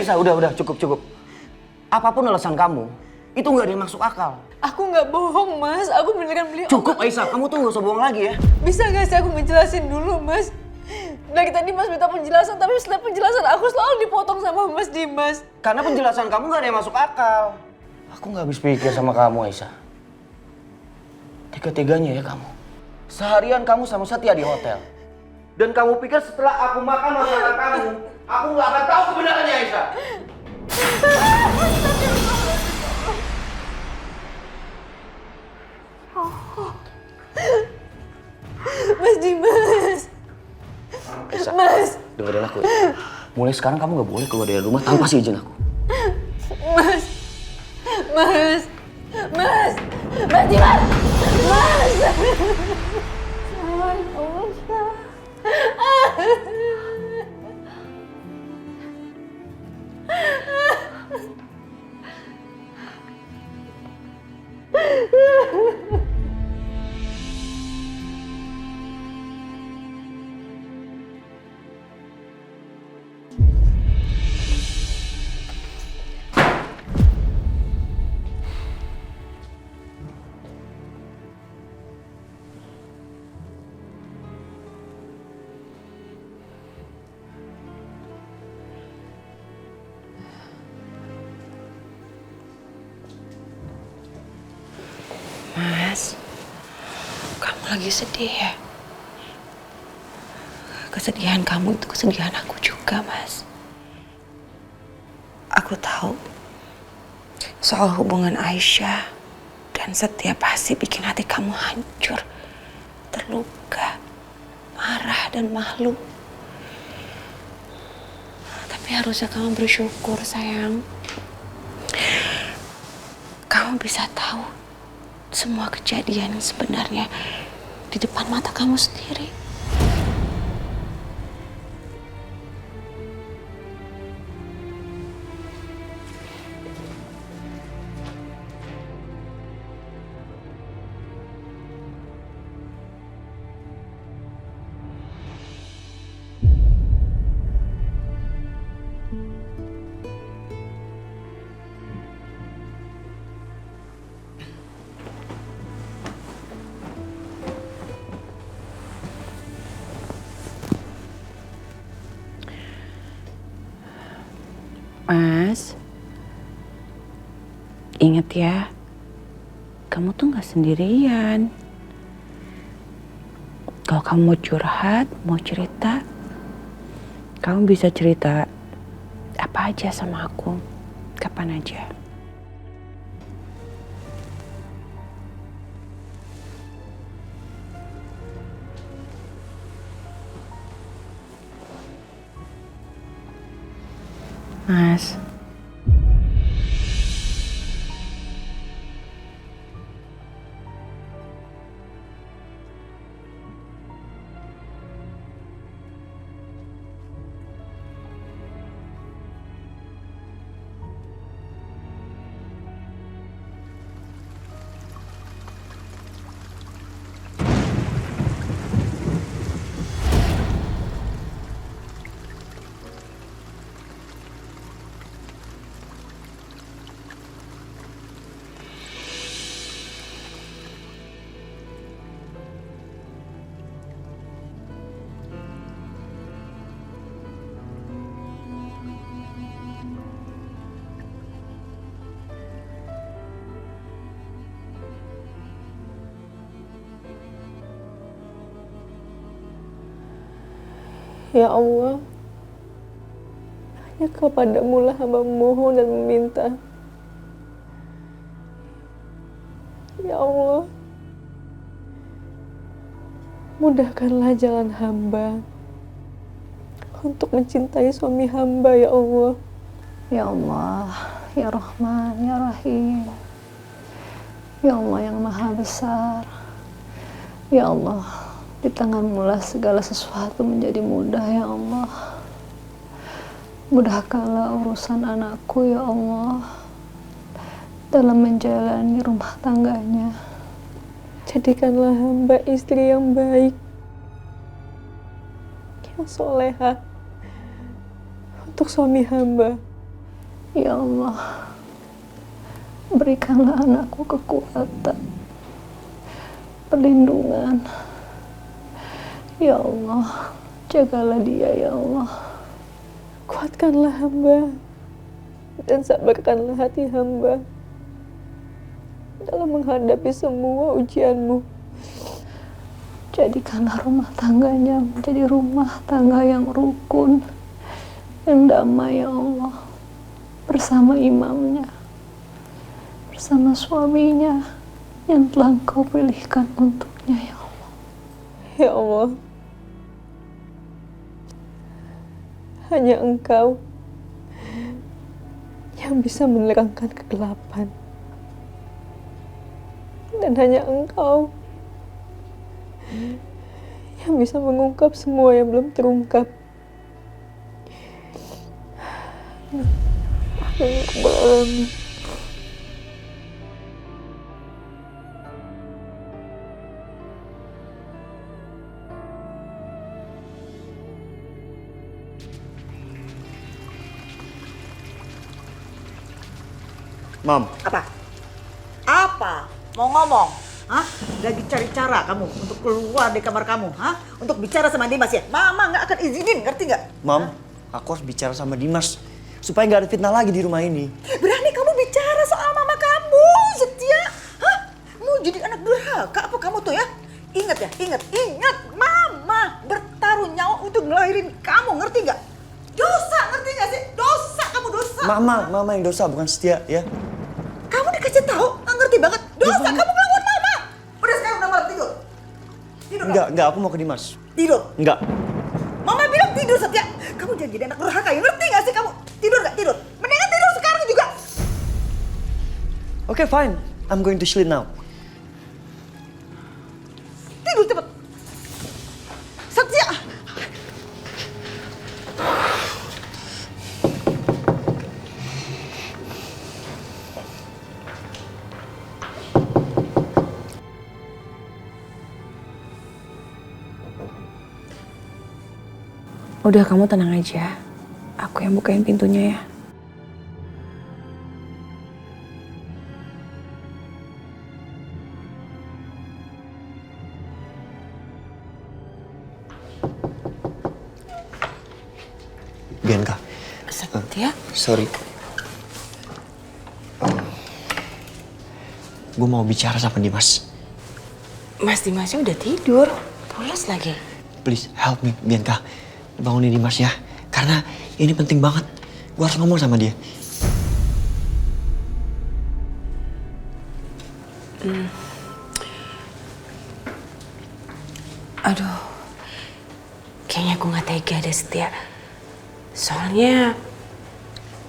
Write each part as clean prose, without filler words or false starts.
Aisyah, udah, cukup. Apapun alasan kamu, itu nggak ada yang masuk akal. Aku nggak bohong, Mas. Aku beneran beli Cukup, Aisyah. Kamu tuh nggak usah bohong lagi ya. Bisa nggak sih aku ngejelasin dulu, Mas? Dari tadi Mas minta penjelasan, tapi setelah penjelasan aku selalu dipotong sama Mas Dimas. Karena penjelasan kamu nggak ada yang masuk akal. Aku nggak habis pikir sama kamu, Aisyah. Tega-teganya ya kamu. Seharian kamu sama Setia di hotel. Dan kamu pikir setelah aku makan makanan kamu, aku nggak akan tahu kebenarannya, Aisyah. Mas Dimas. Aisyah, Mas. dengerin aku ya. Mulai sekarang kamu nggak boleh keluar dari rumah tanpa izin aku. Mas. Mas Dimas. Mas. Mas, kamu lagi sedih ya? Kesedihan kamu itu kesedihan aku juga, Mas. Aku tahu soal hubungan Aisyah dan Setia pasti bikin hati kamu hancur, terluka, marah dan malu. Tapi harusnya kamu bersyukur, sayang. Kamu bisa tahu semua kejadian yang sebenarnya di depan mata kamu sendiri. Mas, ingat ya, kamu tuh gak sendirian. Kalau kamu mau curhat, mau cerita, kamu bisa cerita apa aja sama aku, kapan aja. Mas, Ya Allah, hanya kepadamu lah hamba memohon dan meminta. Ya Allah, mudahkanlah jalan hamba untuk mencintai suami hamba, ya Allah. ya Allah, ya Rahman, ya Rahim. Ya Allah yang Maha Besar. Ya Allah, di tanganmu lah segala sesuatu menjadi mudah, ya Allah. Mudahkanlah urusan anakku, ya Allah, dalam menjalani rumah tangganya. Jadikanlah hamba istri yang baik, yang soleha untuk suami hamba. Ya Allah, berikanlah anakku kekuatan, perlindungan. Ya Allah, jagalah dia ya Allah. Kuatkanlah hamba dan sabarkanlah hati hamba dalam menghadapi semua ujianmu. Jadikanlah rumah tangganya menjadi rumah tangga yang rukun, yang damai ya Allah. Bersama imamnya, bersama suaminya yang telah Engkau pilihkan untuknya ya Allah. Ya Allah, hanya Engkau yang bisa menerangkan kegelapan. Dan hanya Engkau yang bisa mengungkap semua yang belum terungkap. Amin. Mam, Apa? Apa? Mau ngomong? Hah? Lagi cari cara kamu untuk keluar dari kamar kamu? Hah? Untuk bicara sama Dimas ya? Mama nggak akan izinin, ngerti nggak? Mam, aku harus bicara sama Dimas supaya nggak ada fitnah lagi di rumah ini. Berani kamu bicara soal mama kamu, Setia? Hah? Mau jadi anak durhaka apa kamu tuh ya? Ingat ya, ingat. Mama bertaruh nyawa untuk ngelahirin kamu, ngerti nggak? Dosa, ngerti nggak sih? Dosa, kamu dosa. Mama yang dosa bukan Setia ya. Kamu dikasih tahu, nggak ngerti banget. Dosa, kamu melawan mama. Udah sekarang udah malam tidur. Tidur. Enggak, aku mau ke Dimas. Tidur. Enggak. Mama bilang tidur, Setia. Kamu jangan jadi anak durhaka ya, ngerti gak sih kamu? Tidur gak? Tidur. Mendingan tidur sekarang juga. Okay, fine. I'm going to sleep now. Tidur cepet. Setia. Udah, kamu tenang aja. Aku yang bukain pintunya ya. Bianca. Setia? Sorry. Gue mau bicara sama Dimas. Mas Dimasnya udah tidur. Pulas lagi. Please help me, Bianca. Bangunin Dimas ya. Karena ini penting banget. Gue harus ngomong sama dia. Aduh. Kayaknya aku gak tega deh, Setia. Soalnya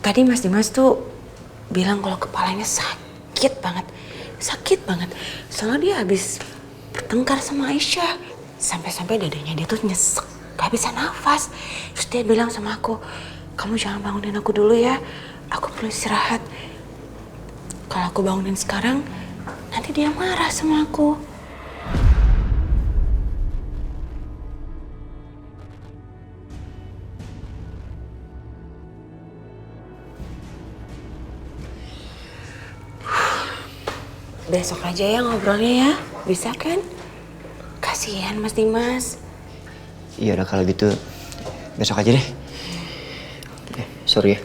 tadi Mas Dimas tuh bilang kalau kepalanya sakit banget. Sakit banget. Soalnya dia habis bertengkar sama Aisyah. Sampai-sampai dadanya dia tuh nyesek. Gak bisa nafas. Terus dia bilang sama aku, kamu jangan bangunin aku dulu ya. Aku perlu istirahat. Kalau aku bangunin sekarang, nanti dia marah sama aku. Besok aja ya ngobrolnya ya. Bisa kan? Kasihan Mas Dimas. Iya udah kalau gitu besok aja deh. Sorry ya.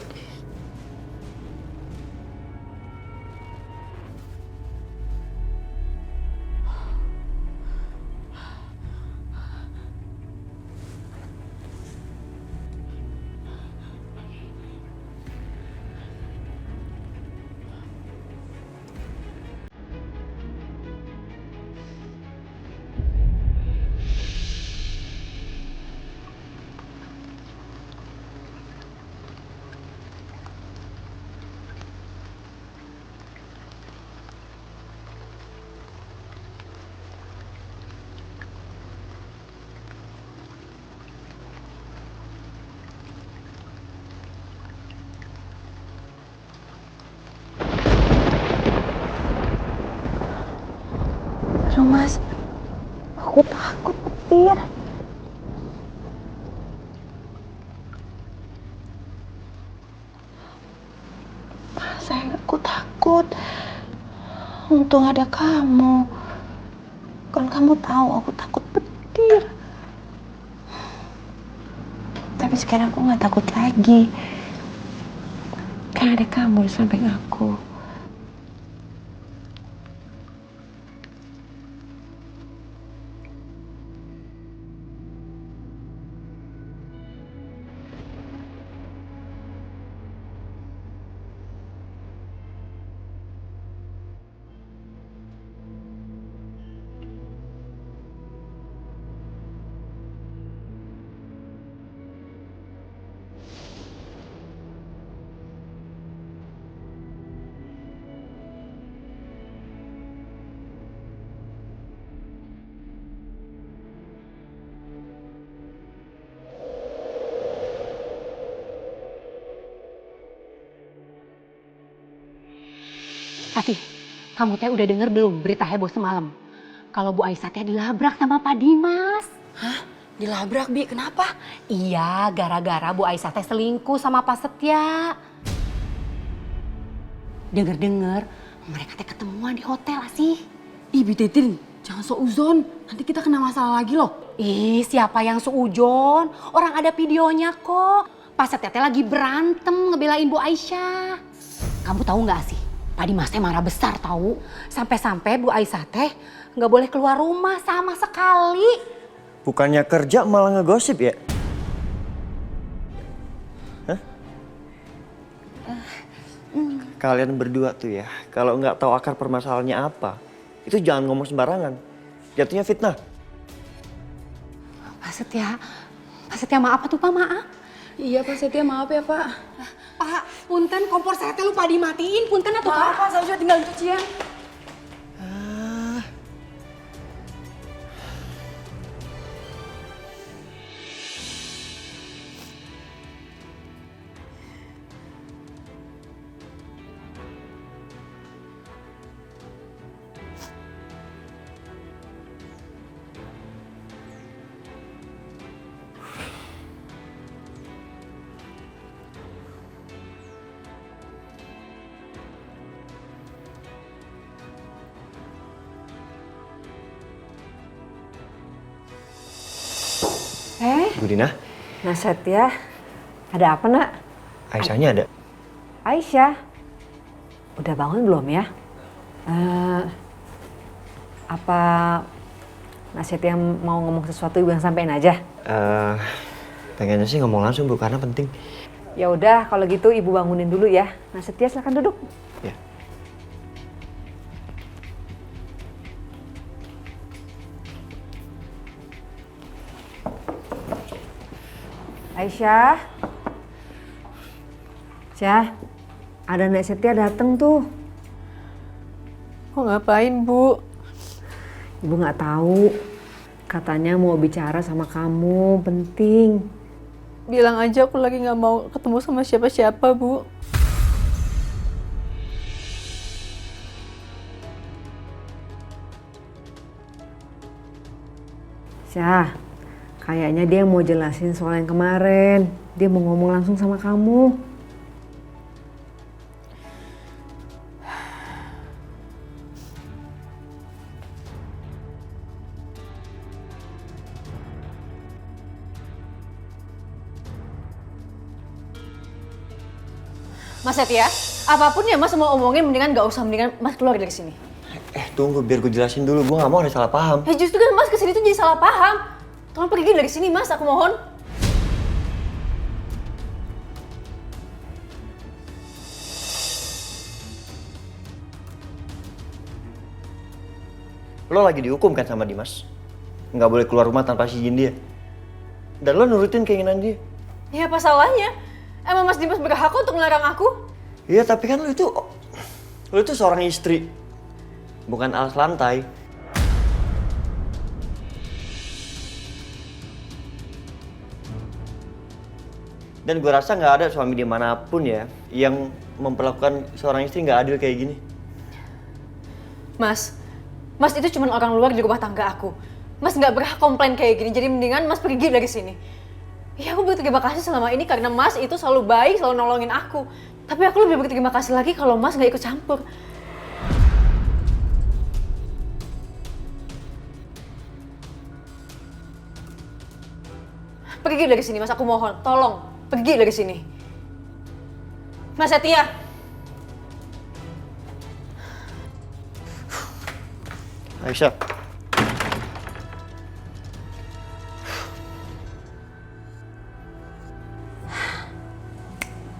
Aduh Mas, aku takut petir. sayang, aku takut. Untung ada kamu. Kan kamu tahu aku takut petir. Tapi sekarang aku nggak takut lagi. Kan ada kamu di samping aku. Tapi, kamu teh udah denger belum berita heboh semalam? Kalau Bu Aisyah teh dilabrak sama Pak Dimas. Hah? Dilabrak, Bi? Kenapa? Iya, gara-gara Bu Aisyah teh selingkuh sama Pak Setia. Dengar-dengar mereka teh ketemuan di hotel sih. Ih, Bi Titin, jangan seuzon. Nanti kita kena masalah lagi loh. Ih, siapa yang suujon? Orang ada videonya kok. Pak Setia teh lagi berantem ngebelain Bu Aisyah. Kamu tahu nggak sih? Pak Dimas teh marah besar tahu. Sampai-sampai Bu Aisyah teh nggak boleh keluar rumah sama sekali. Bukannya kerja malah ngegosip ya? Hah? Kalian berdua tuh ya, kalau nggak tahu akar permasalahannya apa, itu jangan ngomong sembarangan. Jatuhnya fitnah. Pak Setia maaf tuh Pak, maaf. Iya, Pak Setia, maaf ya, Pak. Pak, punten kompor saya teh lupa dimatiin, punten atuh Pak. Pak, saya juga tinggal cucian. Bu Dina, Nah Setia, ada apa nak? Aisyahnya ada. Aisyah, udah bangun belum ya? Apa Nak Setia mau ngomong sesuatu ibu yang sampein aja? Pengennya sih ngomong langsung Bu, karena penting. Ya udah, kalau gitu ibu bangunin dulu ya. Nah Setia silakan duduk. Ya. Aisyah. Syah, ada Nek Setia dateng tuh. Mau ngapain, Bu? Ibu nggak tahu. Katanya mau bicara sama kamu, penting. Bilang aja aku lagi nggak mau ketemu sama siapa-siapa, Bu. Syah, kayaknya dia mau jelasin soal yang kemarin. Dia mau ngomong langsung sama kamu. Mas Setia, apapun ya Mas mau omongin mendingan nggak usah, mendingan Mas keluar dari sini. Tunggu biar gue jelasin dulu. Gue nggak mau ada salah paham. Justru kan Mas kesini tuh jadi salah paham. Tolong pergi dari sini Mas, aku mohon. Lo lagi dihukum kan sama Dimas? Nggak boleh keluar rumah tanpa izin dia. Dan lo nurutin keinginan dia. Ya apa salahnya? Emang Mas Dimas berhak untuk melarang aku? Iya, tapi kan lo itu seorang istri. Bukan alas lantai. Dan gue rasa nggak ada suami dimanapun ya yang memperlakukan seorang istri nggak adil kayak gini. Mas itu cuma orang luar di rumah tangga aku. Mas nggak berhak komplain kayak gini, jadi mendingan Mas pergi dari sini. Ya aku berterima kasih selama ini karena Mas itu selalu baik, selalu nolongin aku. Tapi aku lebih berterima kasih lagi kalau Mas nggak ikut campur. Pergi dari sini, Mas. Aku mohon, tolong pergi dari sini. Mas Setia. Aisyah.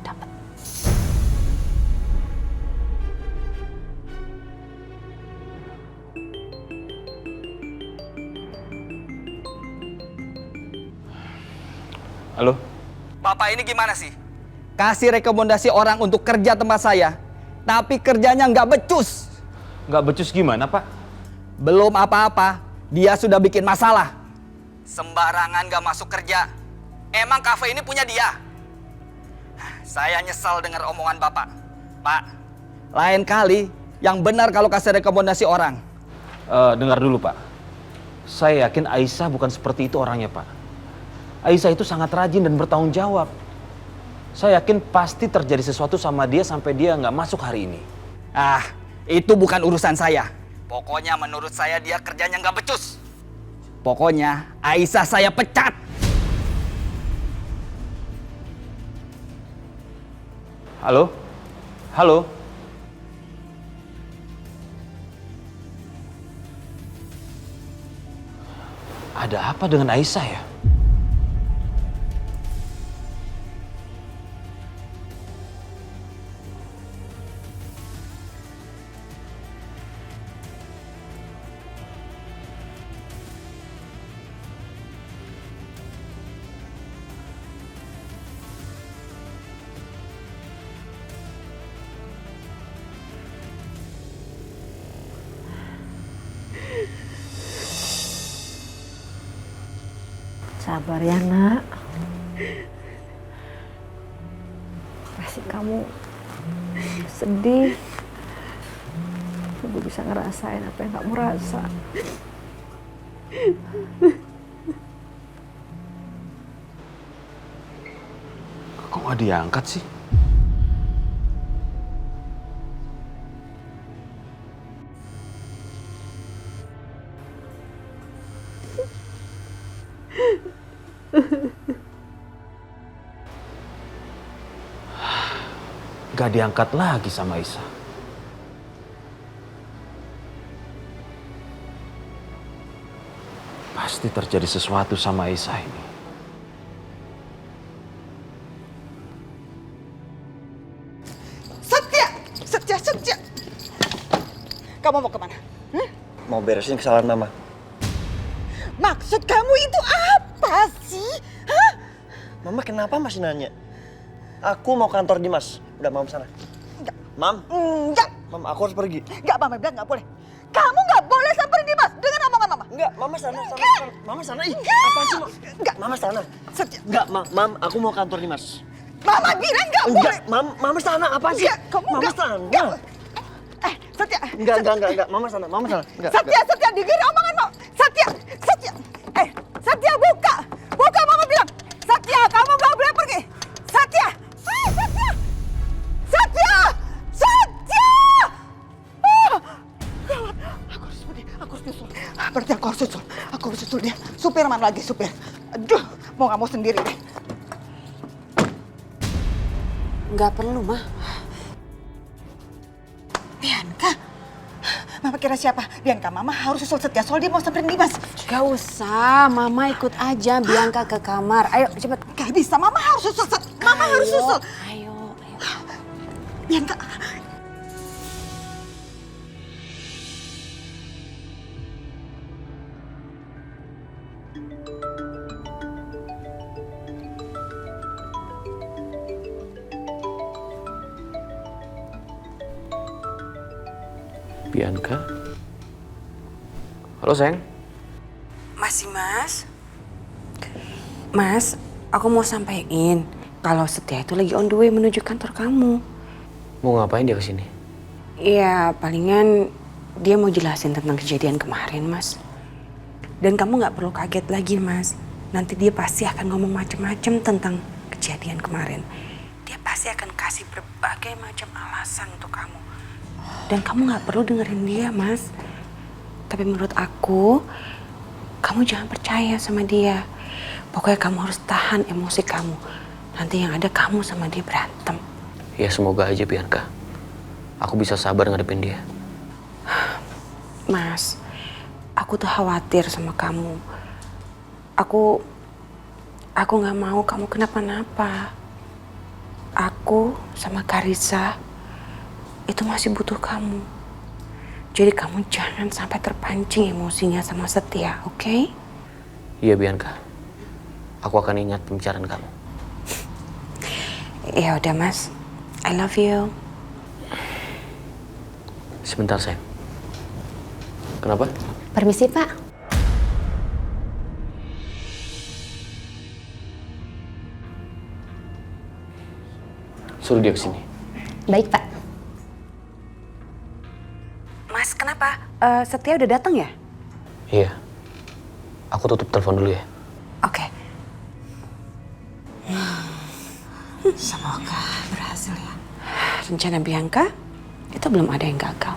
Dapat. Halo? Bapak ini gimana sih? Kasih rekomendasi orang untuk kerja tempat saya, tapi kerjanya nggak becus. Nggak becus gimana, Pak? Belum apa-apa, dia sudah bikin masalah. Sembarangan nggak masuk kerja. Emang kafe ini punya dia? Saya nyesal dengar omongan Bapak. Pak, lain kali yang benar kalau kasih rekomendasi orang. Dengar dulu, Pak. Saya yakin Aisyah bukan seperti itu orangnya, Pak. Aisyah itu sangat rajin dan bertanggung jawab. Saya yakin pasti terjadi sesuatu sama dia sampai dia nggak masuk hari ini. Ah, itu bukan urusan saya. Pokoknya menurut saya dia kerjanya nggak becus. Pokoknya Aisyah saya pecat. Halo? Halo? Ada apa dengan Aisyah ya? Sabar ya nak. Pasti kamu sedih. Ibu bisa ngerasain apa yang kamu rasa. Kok nggak diangkat sih? Gak diangkat lagi sama Aisyah. Pasti terjadi sesuatu sama Aisyah ini. Setia. Kamu mau kemana? Mau beresin kesalahan Mama. Maksud kamu itu apa sih? Hah? Mama kenapa masih nanya? Aku mau kantor Dimas. Udah, Mam sana. Enggak. Mam, Enggak. Mam, aku harus pergi. Enggak, Mama bilang enggak boleh. Kamu enggak boleh samperin Dimas dengan omongan Mama. Enggak, Mama sana. Mama sana. Ih, Enggak. apa sih, Mam? Enggak. Mama sana. Setia. Enggak, Mam, aku mau kantor Dimas. Mama bilang enggak boleh. Enggak, Mama sana. Apa sih? Enggak, kamu Mama enggak. sana. Enggak. Setia. Enggak. Mama sana. Enggak. Setia, dengerin omongan Mama. Setia. Setia, buka. Buka, Mama bilang. Setia, kamu enggak boleh pergi. Setia. Gawat. Aku harus pergi. Aku harus nyusul. Berarti aku harus susul dia. Supir mana lagi, supir? Aduh, mau nggak mau sendiri deh. Nggak perlu, Mah. Bianca. Mama kira siapa? Bianca, Mama harus susul Setia soal dia mau samperin Dimas. Gak usah, Mama ikut aja Bianca ke kamar. Ayo, cepet. Gak bisa, Mama harus susul. Mama harus susul. Ayo. Bianca. Bianca? Halo, sayang. Masih, Mas? Mas, aku mau sampaikan kalau Setia itu lagi on the way menuju kantor kamu. Mau ngapain dia kesini? Iya, palingan dia mau jelasin tentang kejadian kemarin, Mas. Dan kamu nggak perlu kaget lagi, Mas. Nanti dia pasti akan ngomong macem-macem tentang kejadian kemarin. Dia pasti pasti akan kasih berbagai macam alasan untuk kamu. Dan kamu gak perlu dengerin dia, Mas. Tapi menurut aku, kamu jangan percaya sama dia. Pokoknya kamu harus tahan emosi kamu. Nanti yang ada kamu sama dia berantem. Ya semoga aja Bianca. Aku bisa sabar ngadepin dia. Mas, aku tuh khawatir sama kamu. Aku gak mau kamu kenapa-napa. Aku sama Karissa itu masih butuh kamu. Jadi kamu jangan sampai terpancing emosinya sama Setia, oke? Iya Bianca. Aku akan ingat pembicaraan kamu. Ya udah Mas, I love you. Sebentar sayang. Kenapa? Permisi, Pak. Suruh dia kesini. Baik, Pak. Mas, kenapa? Setia udah datang ya? Iya. Aku tutup telepon dulu ya. Oke. Semoga berhasil ya. Rencana Bianca itu belum ada yang gagal.